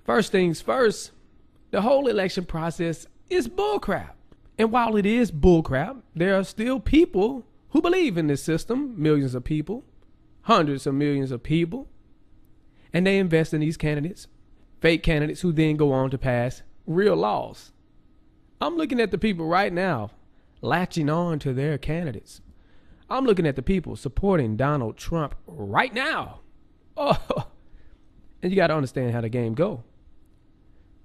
First things first, the whole election process is bullcrap. And while it is bullcrap, there are still people who believe in this system, millions of people, hundreds of millions of people, and they invest in these candidates, fake candidates who then go on to pass real laws. I'm looking at the people right now latching on to their candidates. I'm looking at the people supporting Donald Trump right now. Oh, and you got to understand how the game go.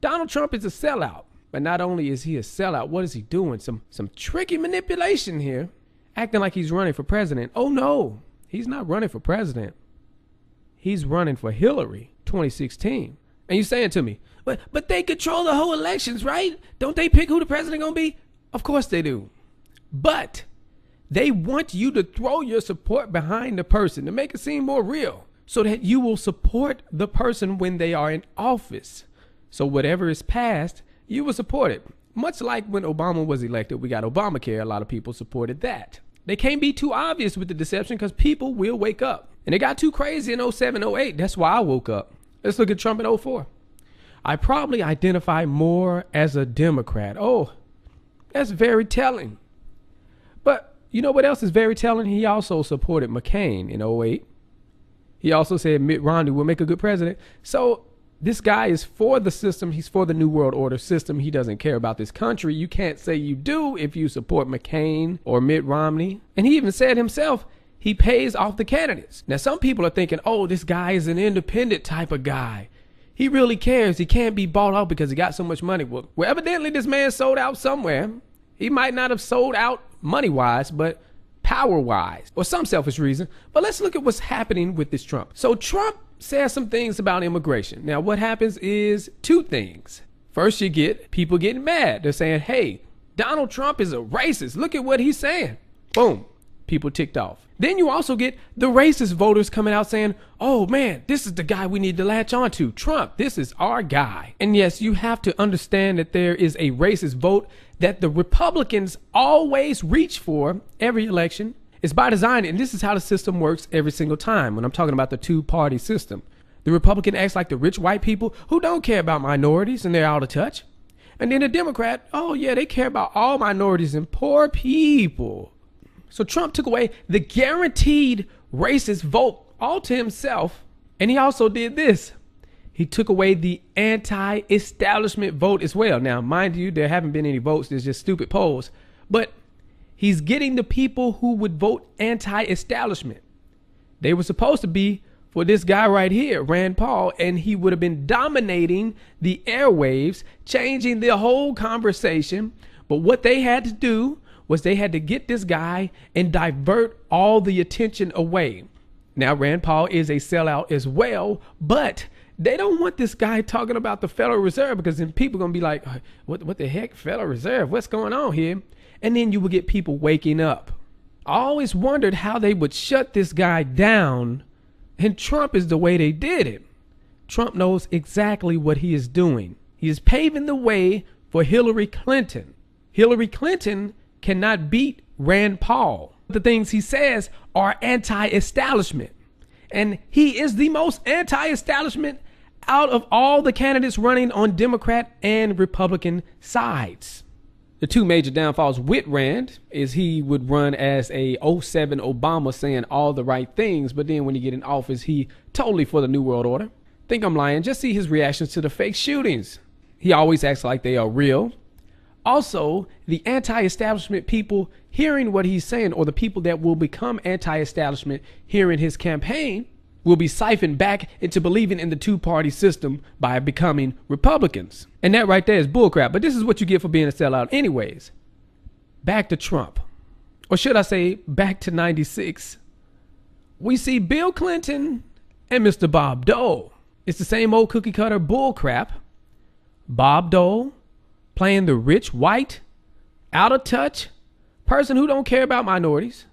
Donald Trump is a sellout, but not only is he a sellout, what is he doing? Some tricky manipulation here, acting like he's running for president. Oh no, he's not running for president. He's running for Hillary 2016. And you're saying to me, but they control the whole elections, right? Don't they pick who the president gonna be? Of course they do. But they want you to throw your support behind the person to make it seem more real, so that you will support the person when they are in office. So whatever is passed, you will support it. Much like when Obama was elected, we got Obamacare. A lot of people supported that. They can't be too obvious with the deception because people will wake up. And it got too crazy in 07, 08. That's why I woke up. Let's look at Trump in 04. I probably identify more as a Democrat. Oh, that's very telling. But you know what else is very telling? He also supported McCain in 08. He also said Mitt Romney will make a good president. So this guy is for the system. He's for the New World Order system. He doesn't care about this country. You can't say you do if you support McCain or Mitt Romney. And he even said himself, he pays off the candidates. Now, some people are thinking, oh, this guy is an independent type of guy. He really cares. He can't be bought out because he got so much money. Well, evidently this man sold out somewhere. He might not have sold out money-wise, but power-wise, or some selfish reason. But let's look at what's happening with this Trump. So Trump says some things about immigration. Now, what happens is two things. First, you get people getting mad. They're saying, hey, Donald Trump is a racist. Look at what he's saying. Boom. People ticked off. Then you also get the racist voters coming out saying, oh man, this is the guy we need to latch on to. Trump, this is our guy. And yes, you have to understand that there is a racist vote that the Republicans always reach for every election. It's by design, and this is how the system works every single time when I'm talking about the two-party system. The Republican acts like the rich white people who don't care about minorities and they're out of touch. And then the Democrat, oh yeah, they care about all minorities and poor people. So Trump took away the guaranteed racist vote all to himself. And he also did this. He took away the anti-establishment vote as well. Now, mind you, there haven't been any votes. There's just stupid polls. But he's getting the people who would vote anti-establishment. They were supposed to be for this guy right here, Rand Paul, and he would have been dominating the airwaves, changing the whole conversation. But what they had to do was they had to get this guy and divert all the attention away. Now, Rand Paul is a sellout as well, but they don't want this guy talking about the Federal Reserve because then people are going to be like, what the heck, Federal Reserve? What's going on here? And then you will get people waking up. I always wondered how they would shut this guy down, and Trump is the way they did it. Trump knows exactly what he is doing. He is paving the way for Hillary Clinton. Hillary Clinton cannot beat Rand Paul. The things he says are anti-establishment. And he is the most anti-establishment out of all the candidates running on Democrat and Republican sides. The two major downfalls with Rand is he would run as a 07 Obama saying all the right things, but then when he get in office, he totally for the New World Order. Think I'm lying? Just see his reactions to the fake shootings. He always acts like they are real. Also, the anti-establishment people hearing what he's saying, or the people that will become anti-establishment hearing his campaign, will be siphoned back into believing in the two-party system by becoming Republicans. And that right there is bullcrap. But this is what you get for being a sellout anyways. Back to Trump. Or should I say back to 96. We see Bill Clinton and Mr. Bob Dole. It's the same old cookie cutter bullcrap. Bob Dole playing the rich, white, out of touch person who don't care about minorities.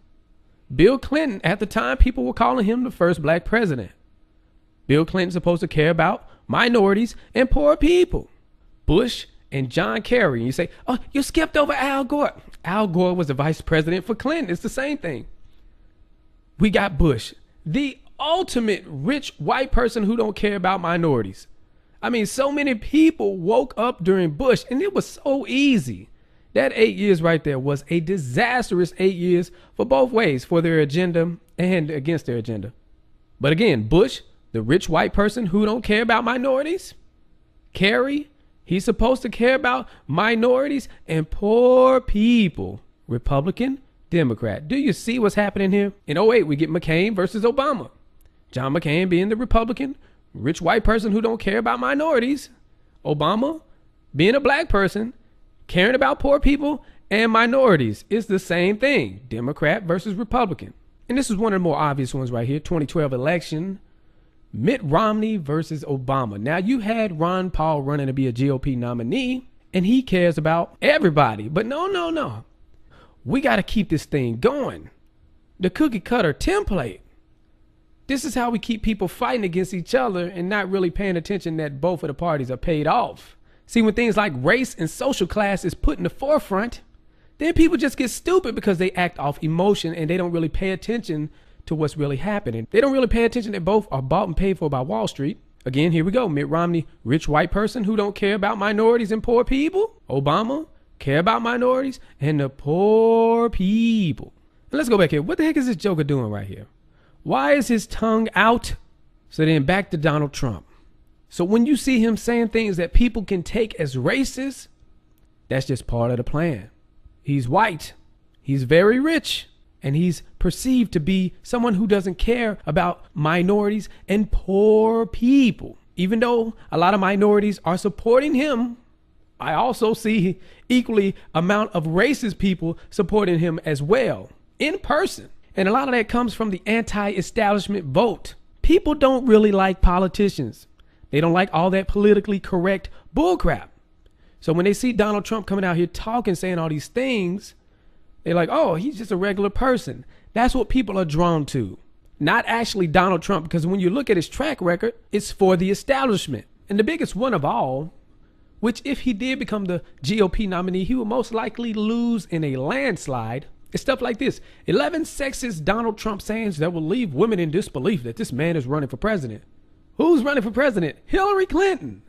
Bill Clinton, at the time, people were calling him the first black president. Bill Clinton's supposed to care about minorities and poor people. Bush and John Kerry. And you say, oh, you skipped over Al Gore. Al Gore was the vice president for Clinton. It's the same thing. We got Bush, the ultimate rich white person who don't care about minorities. I mean, so many people woke up during Bush, and it was so easy. That 8 years right there was a disastrous 8 years for both ways, for their agenda and against their agenda. But again, Bush, the rich white person who don't care about minorities. Kerry, he's supposed to care about minorities and poor people. Republican, Democrat. Do you see what's happening here? In '08, we get McCain versus Obama. John McCain being the Republican, rich white person who don't care about minorities. Obama being a black person, caring about poor people and minorities. It's the same thing. Democrat versus Republican. And this is one of the more obvious ones right here. 2012 election. Mitt Romney versus Obama. Now, you had Ron Paul running to be a GOP nominee, and he cares about everybody. But no. We got to keep this thing going. The cookie cutter template. This is how we keep people fighting against each other and not really paying attention that both of the parties are paid off. See, when things like race and social class is put in the forefront, then people just get stupid because they act off emotion and they don't really pay attention to what's really happening. They don't really pay attention that both are bought and paid for by Wall Street. Again, here we go. Mitt Romney, rich white person who don't care about minorities and poor people. Obama, care about minorities and the poor people. And let's go back here. What the heck is this joker doing right here? Why is his tongue out? So then back to Donald Trump. So when you see him saying things that people can take as racist, that's just part of the plan. He's white, he's very rich, and he's perceived to be someone who doesn't care about minorities and poor people. Even though a lot of minorities are supporting him, I also see equally amount of racist people supporting him as well, in person. And a lot of that comes from the anti-establishment vote. People don't really like politicians. They don't like all that politically correct bullcrap. So when they see Donald Trump coming out here talking, saying all these things, they're like, oh, he's just a regular person. That's what people are drawn to. Not actually Donald Trump, because when you look at his track record, it's for the establishment. And the biggest one of all, which if he did become the GOP nominee, he would most likely lose in a landslide. It's stuff like this. 11 sexist Donald Trump sayings that will leave women in disbelief that this man is running for president. Who's running for president? Hillary Clinton.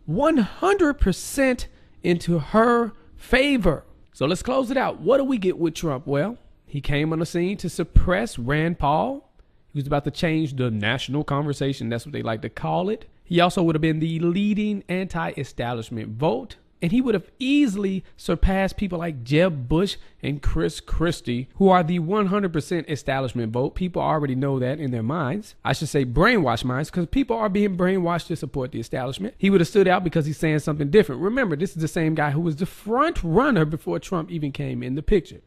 100% into her favor. So let's close it out. What do we get with Trump? Well, he came on the scene to suppress Rand Paul. He was about to change the national conversation. That's what they like to call it. He also would have been the leading anti-establishment vote. And he would have easily surpassed people like Jeb Bush and Chris Christie, who are the 100% establishment vote. People already know that in their minds. I should say brainwashed minds, because people are being brainwashed to support the establishment. He would have stood out because he's saying something different. Remember, this is the same guy who was the front runner before Trump even came in the picture.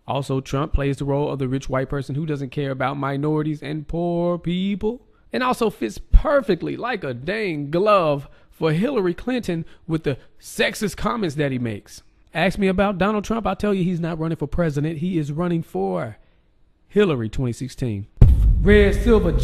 Also, Trump plays the role of the rich white person who doesn't care about minorities and poor people, and also fits perfectly like a dang glove for Hillary Clinton with the sexist comments that he makes. Ask me about Donald Trump, I'll tell you he's not running for president. He is running for Hillary 2016. Redsilverj.